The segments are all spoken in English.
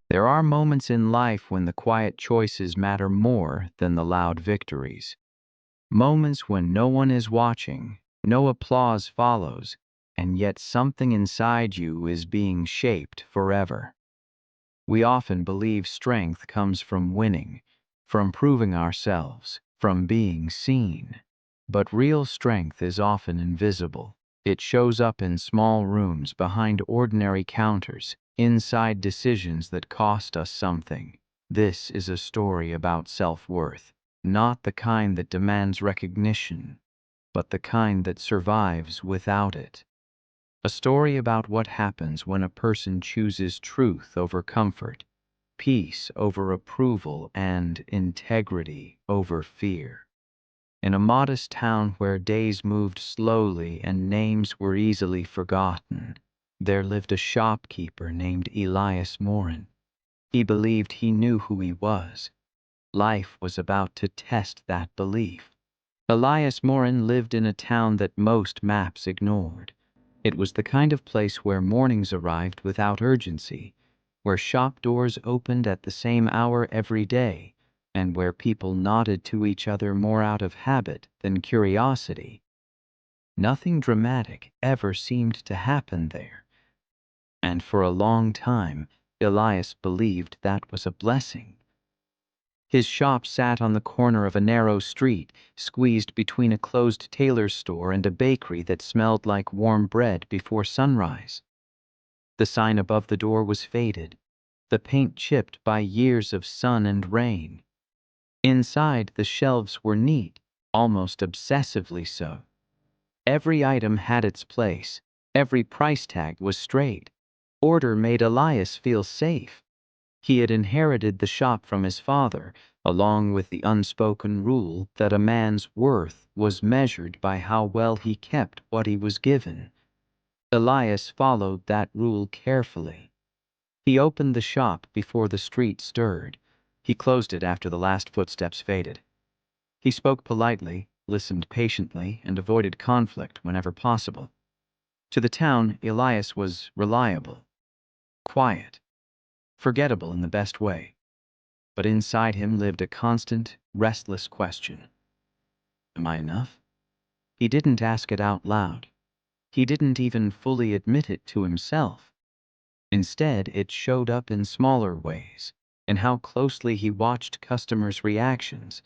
There are moments in life when the quiet choices matter more than the loud victories. Moments when no one is watching, no applause follows, and yet something inside you is being shaped forever. We often believe strength comes from winning, from proving ourselves, from being seen. But real strength is often invisible. It shows up in small rooms, behind ordinary counters, inside decisions that cost us something. This is a story about self-worth, not the kind that demands recognition, but the kind that survives without it. A story about what happens when a person chooses truth over comfort, peace over approval, and integrity over fear. In a modest town where days moved slowly and names were easily forgotten, there lived a shopkeeper named Elias Morin. He believed he knew who he was. Life was about to test that belief. Elias Morin lived in a town that most maps ignored. It was the kind of place where mornings arrived without urgency, where shop doors opened at the same hour every day, and where people nodded to each other more out of habit than curiosity. Nothing dramatic ever seemed to happen there, and for a long time, Elias believed that was a blessing. His shop sat on the corner of a narrow street, squeezed between a closed tailor's store and a bakery that smelled like warm bread before sunrise. The sign above the door was faded, the paint chipped by years of sun and rain. Inside, the shelves were neat, almost obsessively so. Every item had its place, every price tag was straight. Order made Elias feel safe. He had inherited the shop from his father, along with the unspoken rule that a man's worth was measured by how well he kept what he was given. Elias followed that rule carefully. He opened the shop before the street stirred. He closed it after the last footsteps faded. He spoke politely, listened patiently, and avoided conflict whenever possible. To the town, Elias was reliable, quiet, forgettable in the best way. But inside him lived a constant, restless question. Am I enough? He didn't ask it out loud. He didn't even fully admit it to himself. Instead, it showed up in smaller ways, in how closely he watched customers' reactions,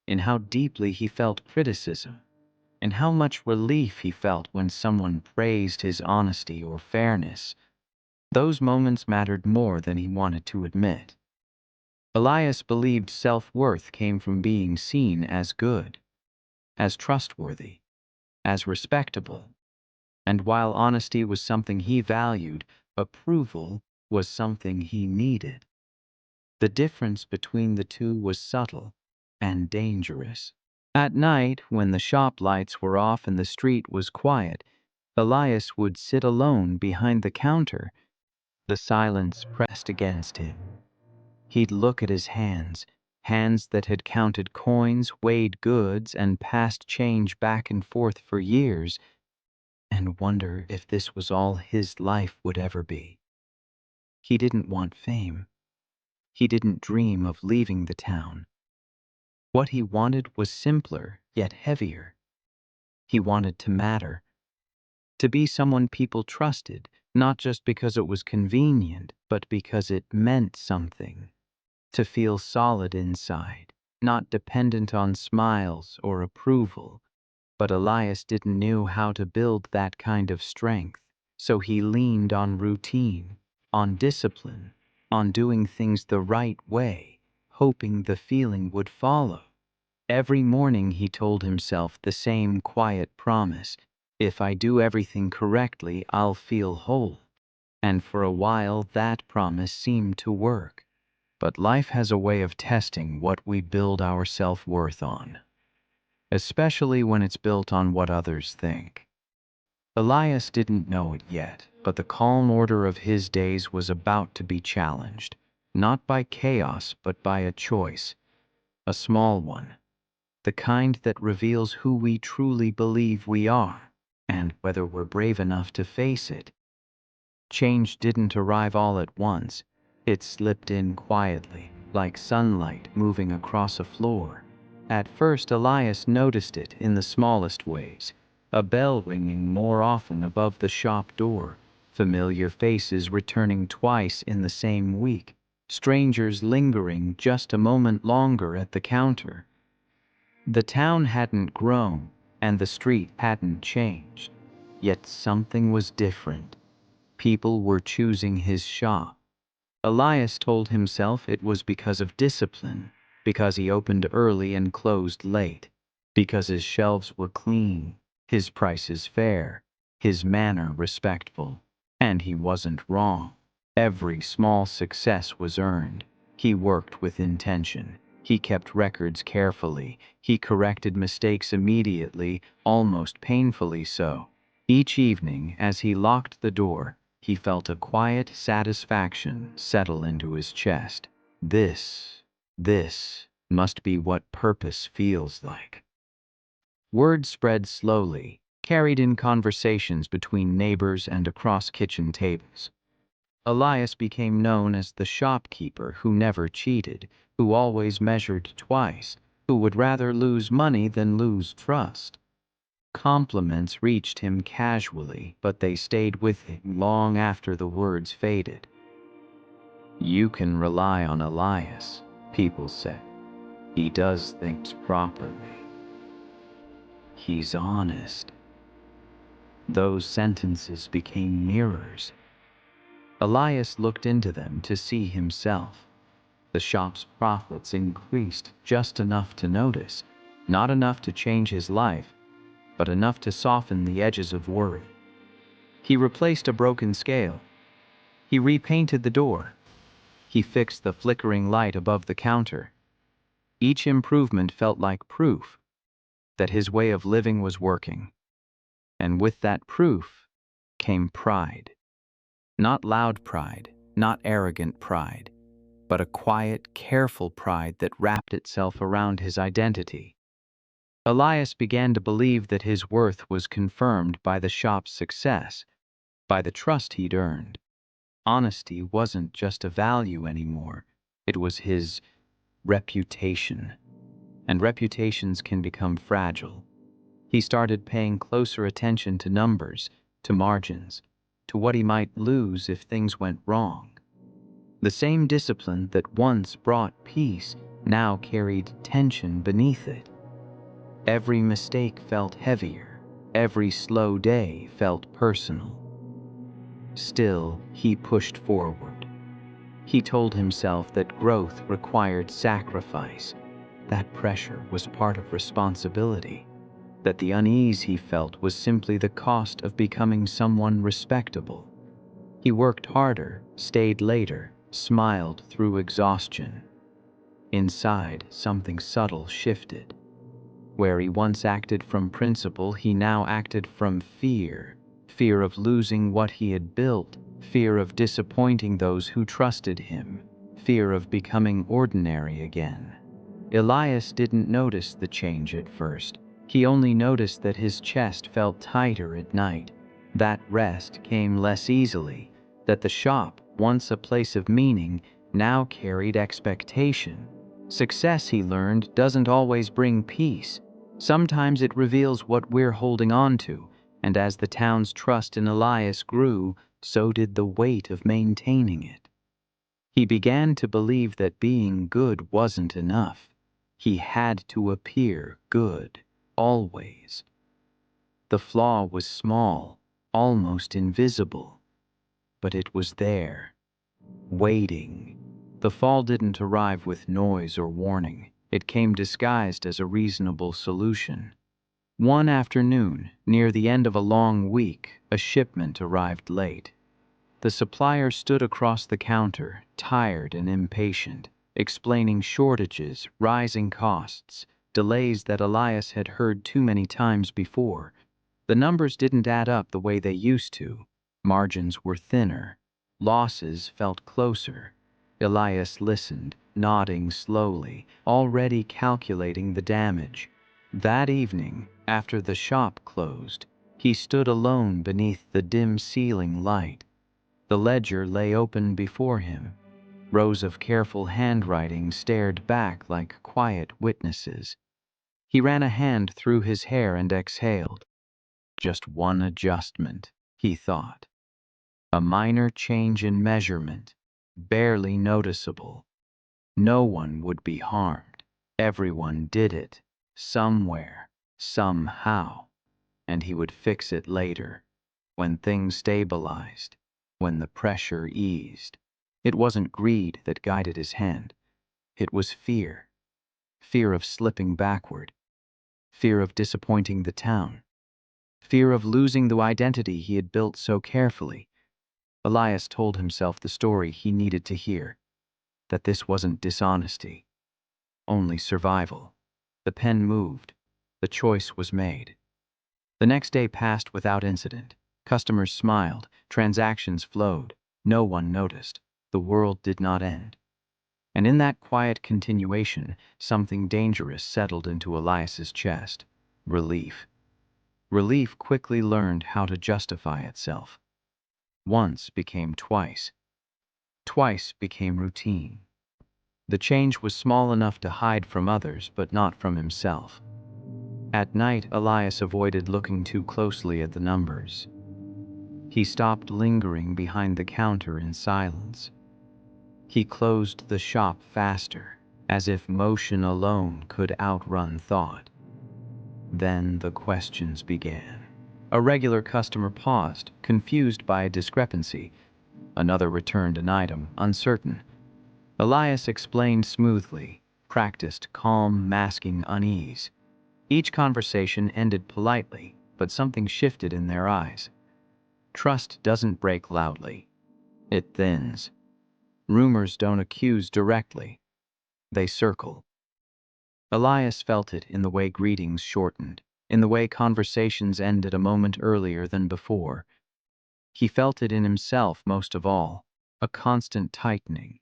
in how deeply he felt criticism, in how much relief he felt when someone praised his honesty or fairness. Those moments mattered more than he wanted to admit. Elias believed self-worth came from being seen as good, as trustworthy, as respectable. And while honesty was something he valued, approval was something he needed. The difference between the two was subtle and dangerous. At night, when the shop lights were off and the street was quiet, Elias would sit alone behind the counter, the silence pressed against him. He'd look at his hands, hands that had counted coins, weighed goods, and passed change back and forth for years, and wonder if this was all his life would ever be. He didn't want fame. He didn't dream of leaving the town. What he wanted was simpler, yet heavier. He wanted to matter, to be someone people trusted, not just because it was convenient, but because it meant something. To feel solid inside, not dependent on smiles or approval. But Elias didn't know how to build that kind of strength, so he leaned on routine, on discipline, on doing things the right way, hoping the feeling would follow. Every morning he told himself the same quiet promise: if I do everything correctly, I'll feel whole. And for a while that promise seemed to work. But life has a way of testing what we build our self-worth on, especially when it's built on what others think. Elias didn't know it yet, but the calm order of his days was about to be challenged, not by chaos, but by a choice, a small one, the kind that reveals who we truly believe we are, and whether we're brave enough to face it. Change didn't arrive all at once. It slipped in quietly, like sunlight moving across a floor. At first, Elias noticed it in the smallest ways. A bell ringing more often above the shop door, familiar faces returning twice in the same week, strangers lingering just a moment longer at the counter. The town hadn't grown, and the street hadn't changed. Yet something was different. People were choosing his shop. Elias told himself it was because of discipline, because he opened early and closed late, because his shelves were clean, his prices fair, his manner respectful. And he wasn't wrong. Every small success was earned. He worked with intention. He kept records carefully. He corrected mistakes immediately, almost painfully so. Each evening, as he locked the door, he felt a quiet satisfaction settle into his chest. This must be what purpose feels like. Word spread slowly, carried in conversations between neighbors and across kitchen tables. Elias became known as the shopkeeper who never cheated, who always measured twice, who would rather lose money than lose trust. Compliments reached him casually, but they stayed with him long after the words faded. "You can rely on Elias," people said. "He does things properly. He's honest." Those sentences became mirrors. Elias looked into them to see himself. The shop's profits increased just enough to notice, not enough to change his life, but enough to soften the edges of worry. He replaced a broken scale. He repainted the door. He fixed the flickering light above the counter. Each improvement felt like proof that his way of living was working. And with that proof came pride. Not loud pride, not arrogant pride, but a quiet, careful pride that wrapped itself around his identity. Elias began to believe that his worth was confirmed by the shop's success, by the trust he'd earned. Honesty wasn't just a value anymore, it was his reputation. And reputations can become fragile. He started paying closer attention to numbers, to margins, to what he might lose if things went wrong. The same discipline that once brought peace now carried tension beneath it. Every mistake felt heavier. Every slow day felt personal. Still, he pushed forward. He told himself that growth required sacrifice. That pressure was part of responsibility. That the unease he felt was simply the cost of becoming someone respectable. He worked harder, stayed later, smiled through exhaustion. Inside, something subtle shifted. Where he once acted from principle, he now acted from fear. Fear of losing what he had built, fear of disappointing those who trusted him, fear of becoming ordinary again. Elias didn't notice the change at first. He only noticed that his chest felt tighter at night, that rest came less easily, that the shop, once a place of meaning, now carried expectation. Success, he learned, doesn't always bring peace. Sometimes it reveals what we're holding on to, and as the town's trust in Elias grew, so did the weight of maintaining it. He began to believe that being good wasn't enough. He had to appear good, always. The flaw was small, almost invisible, but it was there, waiting. The fall didn't arrive with noise or warning. It came disguised as a reasonable solution. One afternoon, near the end of a long week, a shipment arrived late. The supplier stood across the counter, tired and impatient, explaining shortages, rising costs, delays that Elias had heard too many times before. The numbers didn't add up the way they used to. Margins were thinner. Losses felt closer. Elias listened, nodding slowly, already calculating the damage. That evening, after the shop closed, he stood alone beneath the dim ceiling light. The ledger lay open before him. Rows of careful handwriting stared back like quiet witnesses. He ran a hand through his hair and exhaled. Just one adjustment, he thought. A minor change in measurement, barely noticeable. No one would be harmed. Everyone did it, somewhere, somehow, and he would fix it later, when things stabilized, when the pressure eased. It wasn't greed that guided his hand. It was fear. Fear of slipping backward. Fear of disappointing the town. Fear of losing the identity he had built so carefully. Elias told himself the story he needed to hear, that this wasn't dishonesty, only survival. The pen moved. The choice was made. The next day passed without incident. Customers smiled. Transactions flowed. No one noticed. The world did not end. And in that quiet continuation, something dangerous settled into Elias's chest. Relief. Relief quickly learned how to justify itself. Once became twice. Twice became routine. The change was small enough to hide from others, but not from himself. At night, Elias avoided looking too closely at the numbers. He stopped lingering behind the counter in silence. He closed the shop faster, as if motion alone could outrun thought. Then the questions began. A regular customer paused, confused by a discrepancy. Another returned an item, uncertain. Elias explained smoothly, practiced calm, masking unease. Each conversation ended politely, but something shifted in their eyes. Trust doesn't break loudly. It thins. Rumors don't accuse directly. They circle. Elias felt it in the way greetings shortened, in the way conversations ended a moment earlier than before. He felt it in himself most of all, a constant tightening,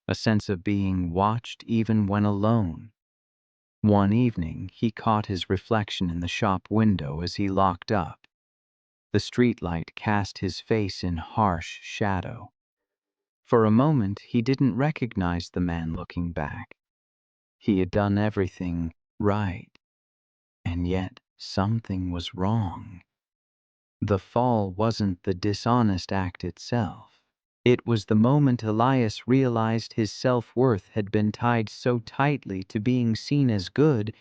a sense of being watched even when alone. One evening, he caught his reflection in the shop window as he locked up. The streetlight cast his face in harsh shadow. For a moment, he didn't recognize the man looking back. He had done everything right, and yet something was wrong. The fall wasn't the dishonest act itself. It was the moment Elias realized his self-worth had been tied so tightly to being seen as good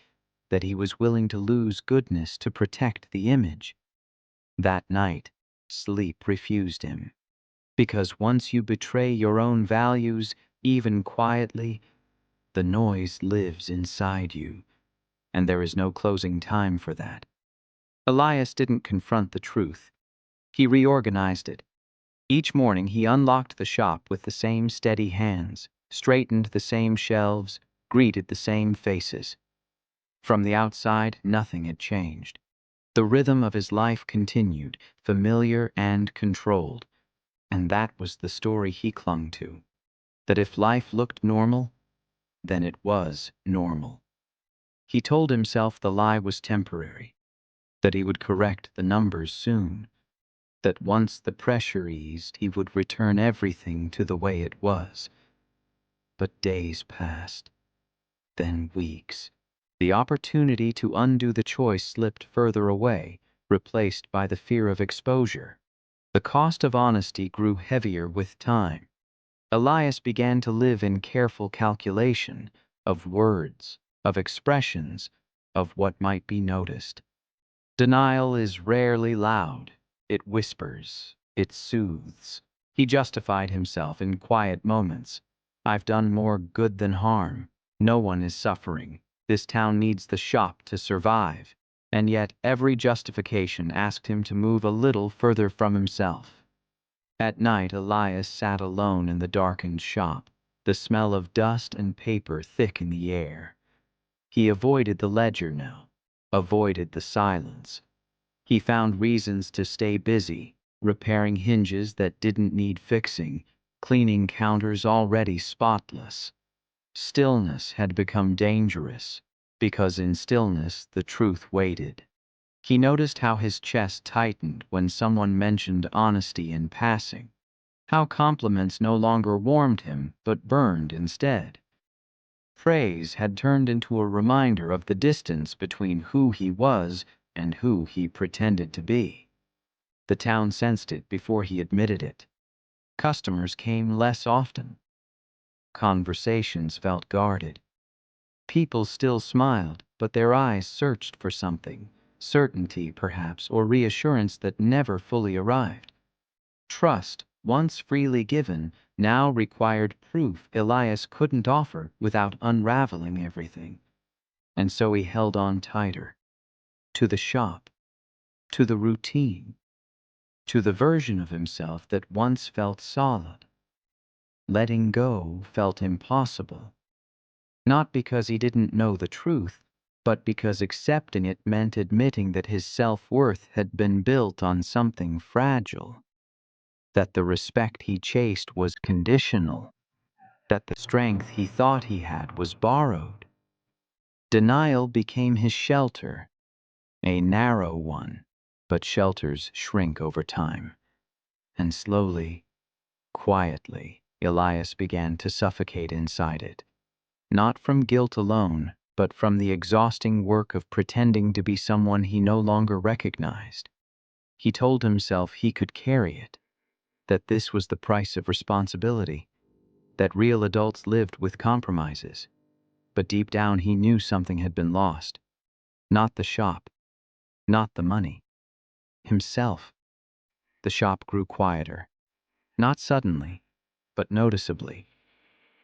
that he was willing to lose goodness to protect the image. That night, sleep refused him. Because once you betray your own values, even quietly, the noise lives inside you, and there is no closing time for that. Elias didn't confront the truth. He reorganized it. Each morning he unlocked the shop with the same steady hands, straightened the same shelves, greeted the same faces. From the outside, nothing had changed. The rhythm of his life continued, familiar and controlled. And that was the story he clung to. That if life looked normal, then it was normal. He told himself the lie was temporary, that he would correct the numbers soon, that once the pressure eased, he would return everything to the way it was. But days passed, then weeks. The opportunity to undo the choice slipped further away, replaced by the fear of exposure. The cost of honesty grew heavier with time. Elias began to live in careful calculation of words, of expressions, of what might be noticed. Denial is rarely loud. It whispers. It soothes. He justified himself in quiet moments. I've done more good than harm. No one is suffering. This town needs the shop to survive. And yet every justification asked him to move a little further from himself. At night, Elias sat alone in the darkened shop, the smell of dust and paper thick in the air. He avoided the ledger now, avoided the silence. He found reasons to stay busy, repairing hinges that didn't need fixing, cleaning counters already spotless. Stillness had become dangerous, because in stillness the truth waited. He noticed how his chest tightened when someone mentioned honesty in passing. How compliments no longer warmed him, but burned instead. Praise had turned into a reminder of the distance between who he was and who he pretended to be. The town sensed it before he admitted it. Customers came less often. Conversations felt guarded. People still smiled, but their eyes searched for something, certainty perhaps, or reassurance that never fully arrived. Trust, once freely given, now required proof Elias couldn't offer without unraveling everything. And so he held on tighter. To the shop. To the routine. To the version of himself that once felt solid. Letting go felt impossible. Not because he didn't know the truth, but because accepting it meant admitting that his self-worth had been built on something fragile. That the respect he chased was conditional. That the strength he thought he had was borrowed. Denial became his shelter, a narrow one, but shelters shrink over time. And slowly, quietly, Elias began to suffocate inside it. Not from guilt alone, but from the exhausting work of pretending to be someone he no longer recognized. He told himself he could carry it, that this was the price of responsibility, that real adults lived with compromises. But deep down he knew something had been lost. Not the shop, not the money. Himself. The shop grew quieter. Not suddenly, but noticeably.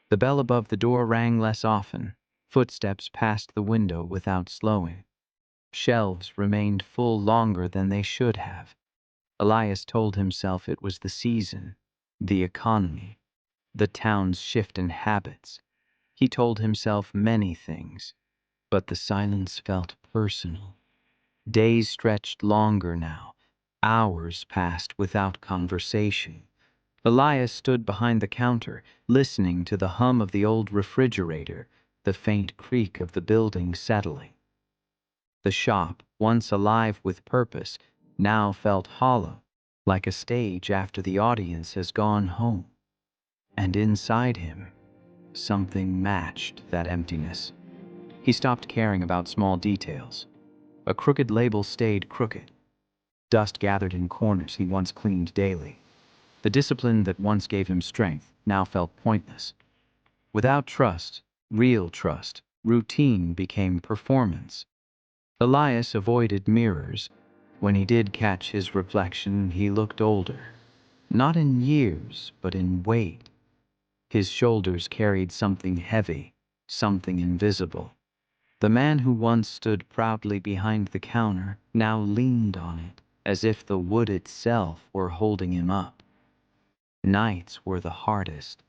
The bell above the door rang less often. Footsteps passed the window without slowing. Shelves remained full longer than they should have. Elias told himself it was the season, the economy, the town's shift in habits. He told himself many things, but the silence felt personal. Days stretched longer now. Hours passed without conversation. Elias stood behind the counter, listening to the hum of the old refrigerator, the faint creak of the building settling. The shop, once alive with purpose, now felt hollow, like a stage after the audience has gone home. And inside him, something matched that emptiness. He stopped caring about small details. A crooked label stayed crooked. Dust gathered in corners he once cleaned daily. The discipline that once gave him strength now felt pointless. Without trust, real trust, routine became performance. Elias avoided mirrors. When he did catch his reflection, he looked older. Not in years, but in weight. His shoulders carried something heavy, something invisible. The man who once stood proudly behind the counter now leaned on it, as if the wood itself were holding him up. Nights were the hardest.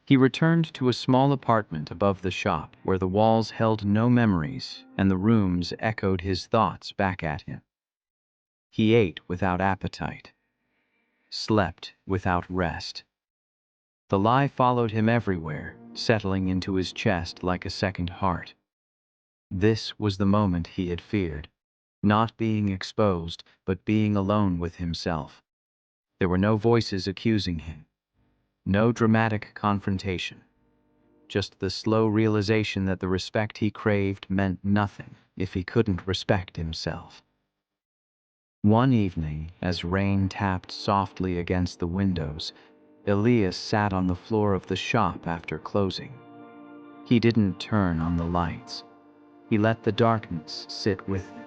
He returned to a small apartment above the shop where the walls held no memories and the rooms echoed his thoughts back at him. He ate without appetite, slept without rest. The lie followed him everywhere, settling into his chest like a second heart. This was the moment he had feared, not being exposed, but being alone with himself. There were no voices accusing him, no dramatic confrontation, just the slow realization that the respect he craved meant nothing if he couldn't respect himself. One evening, as rain tapped softly against the windows, Elias sat on the floor of the shop after closing. He didn't turn on the lights. He let the darkness sit with him.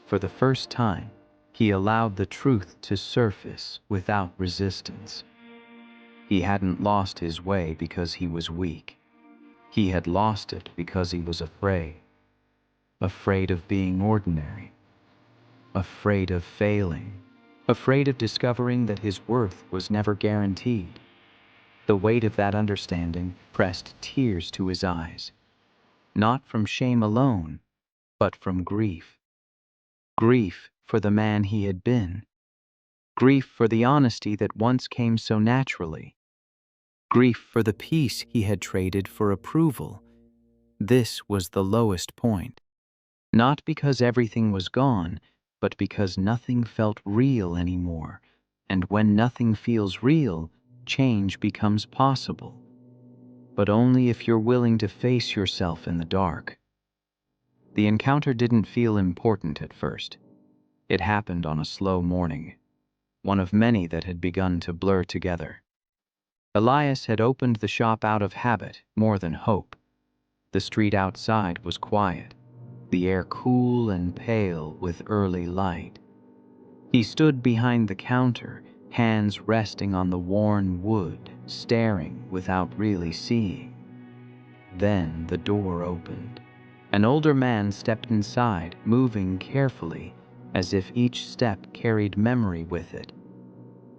For the first time, he allowed the truth to surface without resistance. He hadn't lost his way because he was weak. He had lost it because he was afraid. Afraid of being ordinary. Afraid of failing. Afraid of discovering that his worth was never guaranteed. The weight of that understanding pressed tears to his eyes. Not from shame alone, but from grief. Grief for the man he had been. Grief for the honesty that once came so naturally. Grief for the peace he had traded for approval. This was the lowest point. Not because everything was gone, but because nothing felt real anymore. And when nothing feels real, change becomes possible, but only if you're willing to face yourself in the dark. The encounter didn't feel important at first. It happened on a slow morning, one of many that had begun to blur together. Elias had opened the shop out of habit more than hope. The street outside was quiet, the air cool and pale with early light. He stood behind the counter, hands resting on the worn wood, staring without really seeing. Then the door opened. An older man stepped inside, moving carefully, as if each step carried memory with it.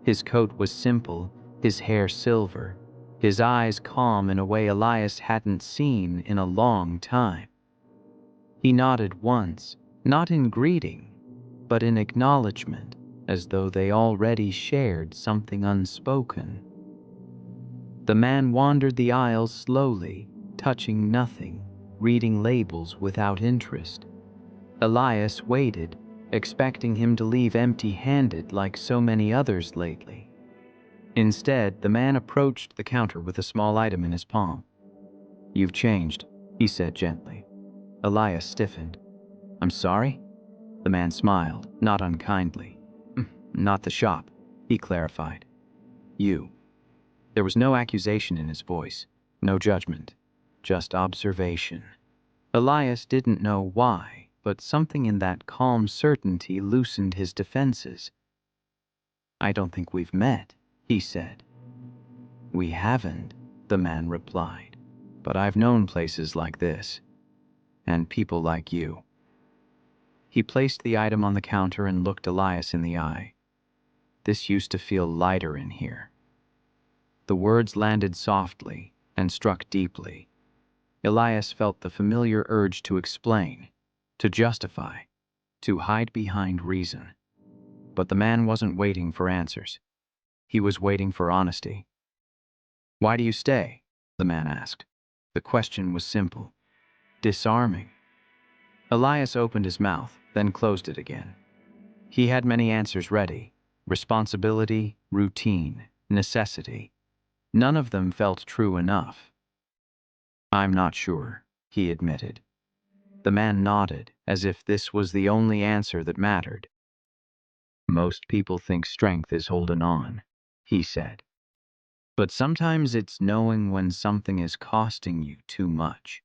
His coat was simple, his hair silver, his eyes calm in a way Elias hadn't seen in a long time. He nodded once, not in greeting, but in acknowledgement, as though they already shared something unspoken. The man wandered the aisles slowly, touching nothing, reading labels without interest. Elias waited, expecting him to leave empty-handed like so many others lately. Instead, the man approached the counter with a small item in his palm. "You've changed," he said gently. Elias stiffened. "I'm sorry?" The man smiled, not unkindly. "Not the shop," he clarified. "You." There was no accusation in his voice, no judgment, just observation. Elias didn't know why, but something in that calm certainty loosened his defenses. "I don't think we've met," he said. "We haven't," the man replied, "but I've known places like this, and people like you." He placed the item on the counter and looked Elias in the eye. "This used to feel lighter in here." The words landed softly and struck deeply. Elias felt the familiar urge to explain, to justify, to hide behind reason. But the man wasn't waiting for answers. He was waiting for honesty. "Why do you stay?" the man asked. The question was simple, disarming. Elias opened his mouth, then closed it again. He had many answers ready: responsibility, routine, necessity. None of them felt true enough. "I'm not sure," he admitted. The man nodded, as if this was the only answer that mattered. "Most people think strength is holding on," he said. "But sometimes it's knowing when something is costing you too much."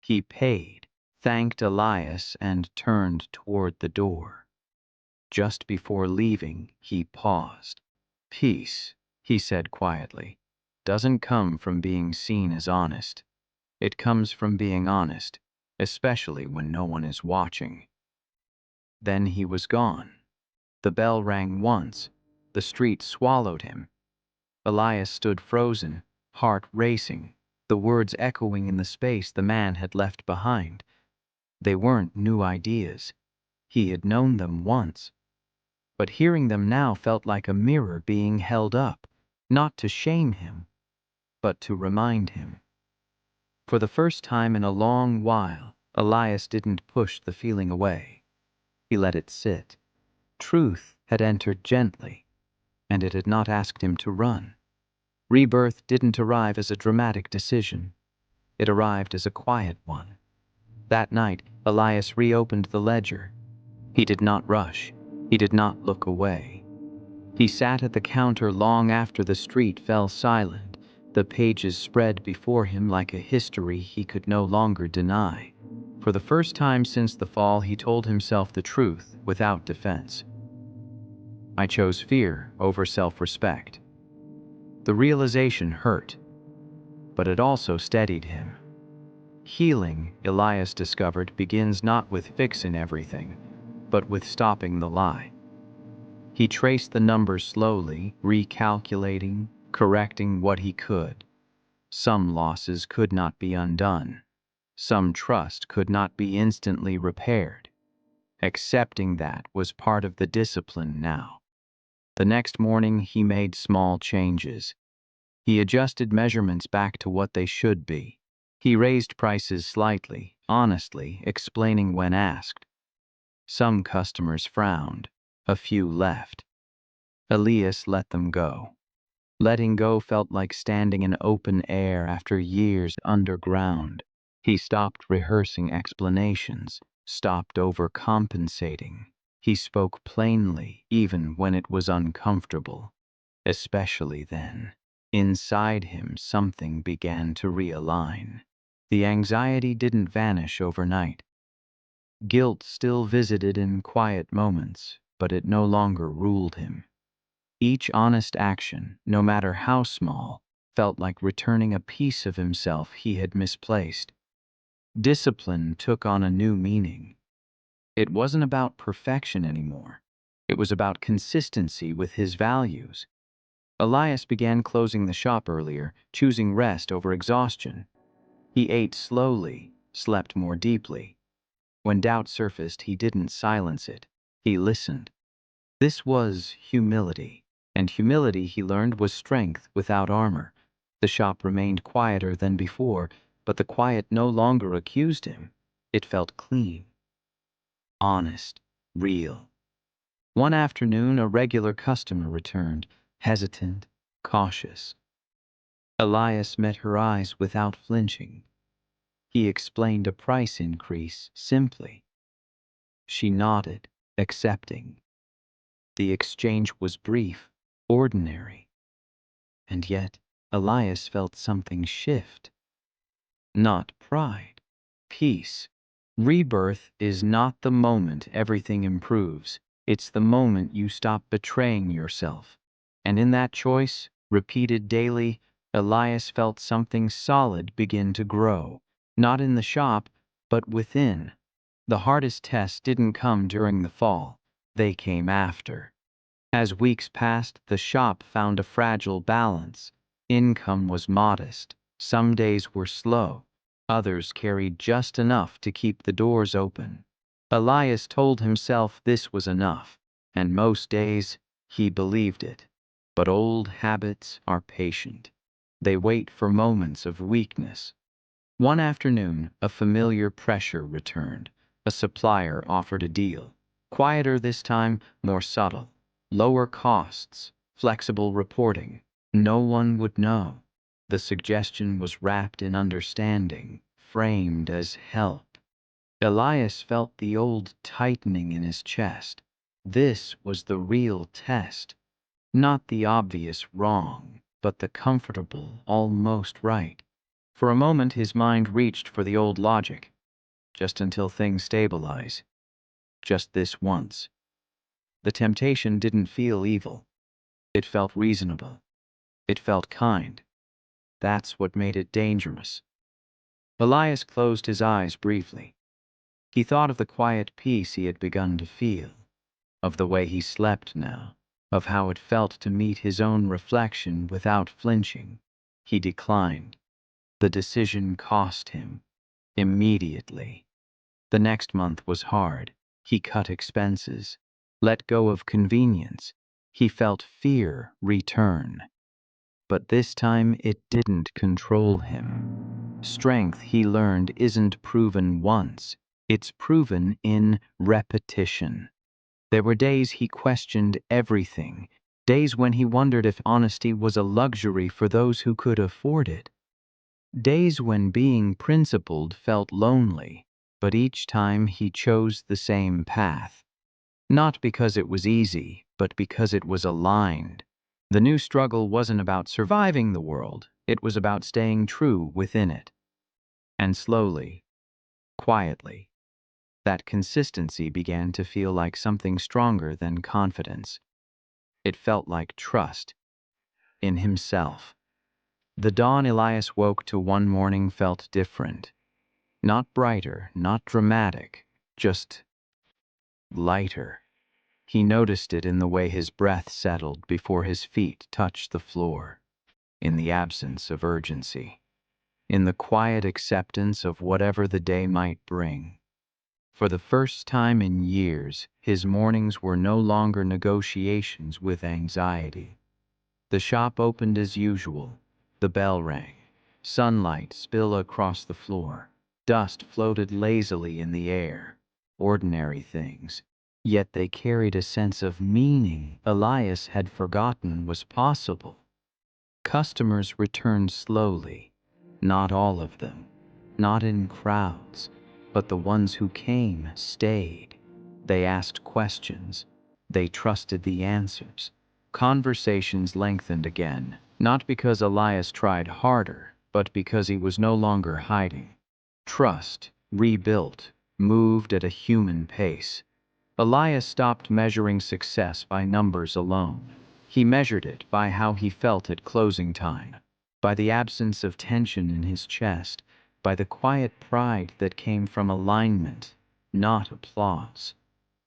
He paid, thanked Elias, and turned toward the door. Just before leaving, he paused. "Peace," he said quietly, "doesn't come from being seen as honest. It comes from being honest, especially when no one is watching." Then he was gone. The bell rang once. The street swallowed him. Elias stood frozen, heart racing, the words echoing in the space the man had left behind. They weren't new ideas. He had known them once. But hearing them now felt like a mirror being held up, not to shame him, but to remind him. For the first time in a long while, Elias didn't push the feeling away. He let it sit. Truth had entered gently, and it had not asked him to run. Rebirth didn't arrive as a dramatic decision. It arrived as a quiet one. That night, Elias reopened the ledger. He did not rush. He did not look away. He sat at the counter long after the street fell silent. The pages spread before him like a history he could no longer deny. For the first time since the fall, he told himself the truth without defense. "I chose fear over self-respect." The realization hurt, but it also steadied him. Healing, Elias discovered, begins not with fixing everything, but with stopping the lie. He traced the numbers slowly, recalculating, correcting what he could. Some losses could not be undone. Some trust could not be instantly repaired. Accepting that was part of the discipline now. The next morning he made small changes. He adjusted measurements back to what they should be. He raised prices slightly, honestly, explaining when asked. Some customers frowned. A few left. Elias let them go. Letting go felt like standing in open air after years underground. He stopped rehearsing explanations, stopped overcompensating. He spoke plainly, even when it was uncomfortable. Especially then. Inside him, something began to realign. The anxiety didn't vanish overnight. Guilt still visited in quiet moments, but it no longer ruled him. Each honest action, no matter how small, felt like returning a piece of himself he had misplaced. Discipline took on a new meaning. It wasn't about perfection anymore. It was about consistency with his values. Elias began closing the shop earlier, choosing rest over exhaustion. He ate slowly, slept more deeply. When doubt surfaced, he didn't silence it. He listened. This was humility, and humility, he learned, was strength without armor. The shop remained quieter than before, but the quiet no longer accused him. It felt clean, honest, real. One afternoon, a regular customer returned, hesitant, cautious. Elias met her eyes without flinching. He explained a price increase simply. She nodded, accepting. The exchange was brief, ordinary, and yet Elias felt something shift. Not pride, peace. Rebirth is not the moment everything improves. It's the moment you stop betraying yourself. And in that choice, repeated daily, Elias felt something solid begin to grow. Not in the shop, but within. The hardest tests didn't come during the fall. They came after. As weeks passed, the shop found a fragile balance. Income was modest. Some days were slow. Others carried just enough to keep the doors open. Elias told himself this was enough, and most days he believed it. But old habits are patient. They wait for moments of weakness. One afternoon, a familiar pressure returned. A supplier offered a deal. Quieter this time, more subtle. Lower costs, flexible reporting. No one would know. The suggestion was wrapped in understanding, framed as help. Elias felt the old tightening in his chest. This was the real test. Not the obvious wrong, but the comfortable, almost right. For a moment his mind reached for the old logic. Just until things stabilize. Just this once. The temptation didn't feel evil. It felt reasonable. It felt kind. That's what made it dangerous. Elias closed his eyes briefly. He thought of the quiet peace he had begun to feel, of the way he slept now, of how it felt to meet his own reflection without flinching. He declined. The decision cost him. Immediately. The next month was hard. He cut expenses, let go of convenience. He felt fear return. But this time it didn't control him. Strength, he learned, isn't proven once. It's proven in repetition. There were days he questioned everything, days when he wondered if honesty was a luxury for those who could afford it. Days when being principled felt lonely, but each time he chose the same path. Not because it was easy, but because it was aligned. The new struggle wasn't about surviving the world, it was about staying true within it. And slowly, quietly, that consistency began to feel like something stronger than confidence. It felt like trust in himself. The dawn Elias woke to one morning felt different. Not brighter, not dramatic, just lighter. He noticed it in the way his breath settled before his feet touched the floor, in the absence of urgency, in the quiet acceptance of whatever the day might bring. For the first time in years, his mornings were no longer negotiations with anxiety. The shop opened as usual. The bell rang. Sunlight spilled across the floor. Dust floated lazily in the air. Ordinary things. Yet they carried a sense of meaning Elias had forgotten was possible. Customers returned slowly, not all of them, not in crowds, but the ones who came stayed. They asked questions. They trusted the answers. Conversations lengthened again, not because Elias tried harder, but because he was no longer hiding. Trust, rebuilt, moved at a human pace. Elias stopped measuring success by numbers alone. He measured it by how he felt at closing time, by the absence of tension in his chest, by the quiet pride that came from alignment, not applause.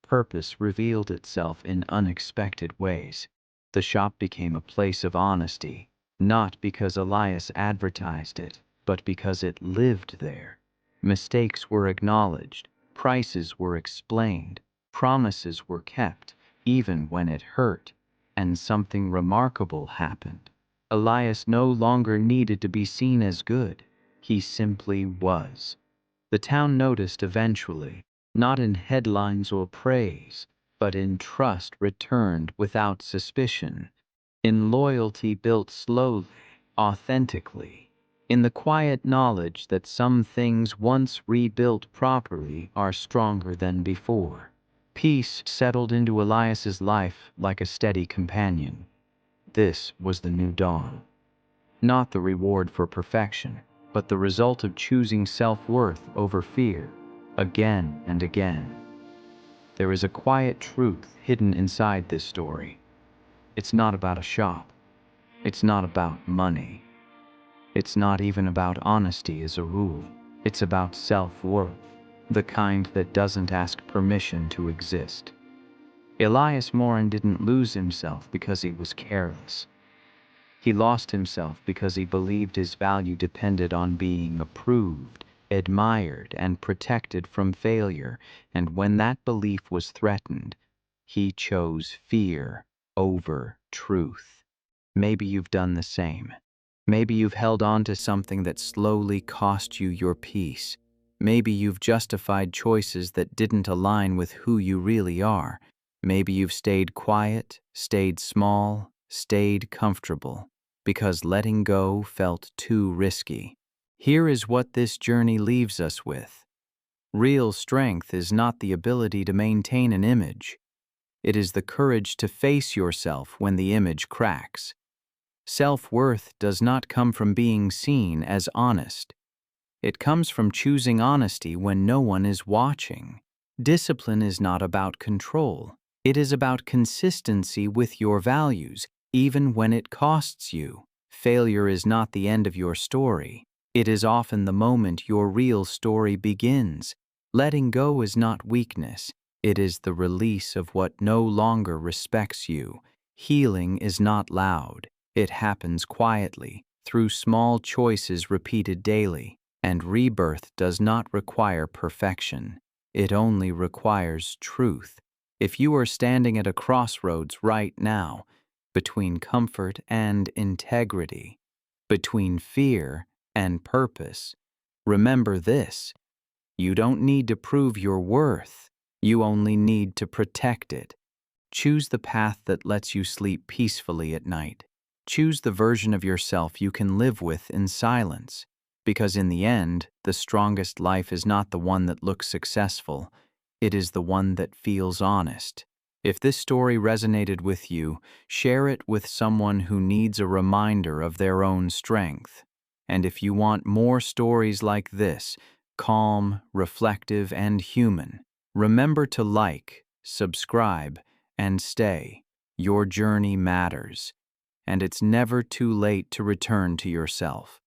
Purpose revealed itself in unexpected ways. The shop became a place of honesty, not because Elias advertised it, but because it lived there. Mistakes were acknowledged, prices were explained, promises were kept, even when it hurt, and something remarkable happened. Elias no longer needed to be seen as good. He simply was. The town noticed eventually, not in headlines or praise, but in trust returned without suspicion, in loyalty built slowly, authentically, in the quiet knowledge that some things once rebuilt properly are stronger than before. Peace settled into Elias's life like a steady companion. This was the new dawn. Not the reward for perfection, but the result of choosing self-worth over fear, again and again. There is a quiet truth hidden inside this story. It's not about a shop. It's not about money. It's not even about honesty as a rule. It's about self-worth, the kind that doesn't ask permission to exist. Elias Morin didn't lose himself because he was careless. He lost himself because he believed his value depended on being approved, admired, and protected from failure, and when that belief was threatened, he chose fear over truth. Maybe you've done the same. Maybe you've held on to something that slowly cost you your peace. Maybe you've justified choices that didn't align with who you really are. Maybe you've stayed quiet, stayed small, stayed comfortable, because letting go felt too risky. Here is what this journey leaves us with. Real strength is not the ability to maintain an image. It is the courage to face yourself when the image cracks. Self-worth does not come from being seen as honest. It comes from choosing honesty when no one is watching. Discipline is not about control. It is about consistency with your values, even when it costs you. Failure is not the end of your story. It is often the moment your real story begins. Letting go is not weakness. It is the release of what no longer respects you. Healing is not loud. It happens quietly, through small choices repeated daily. And rebirth does not require perfection. It only requires truth. If you are standing at a crossroads right now, between comfort and integrity, between fear and purpose, remember this: you don't need to prove your worth. You only need to protect it. Choose the path that lets you sleep peacefully at night. Choose the version of yourself you can live with in silence. Because in the end, the strongest life is not the one that looks successful. It is the one that feels honest. If this story resonated with you, share it with someone who needs a reminder of their own strength. And if you want more stories like this, calm, reflective, and human, remember to like, subscribe, and stay. Your journey matters, and it's never too late to return to yourself.